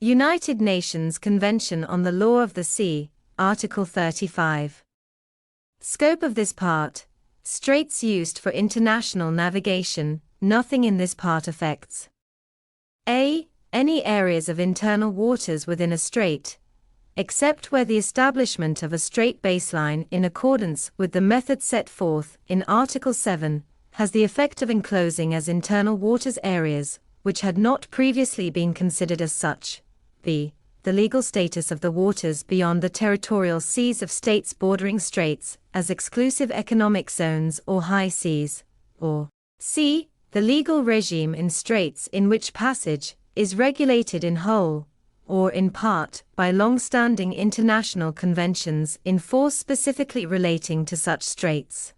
United Nations Convention on the Law of the Sea, Article 35. Scope of this part: straits used for international navigation. Nothing in this part affects a. Any areas of internal waters within a strait, except where the establishment of a strait baseline in accordance with the method set forth in Article 7 has the effect of enclosing as internal waters areas which had not previously been considered as such. b. The legal status of the waters beyond the territorial seas of states bordering straits as exclusive economic zones or high seas, or c. The legal regime in straits in which passage is regulated in whole, or in part, by long-standing international conventions in force specifically relating to such straits.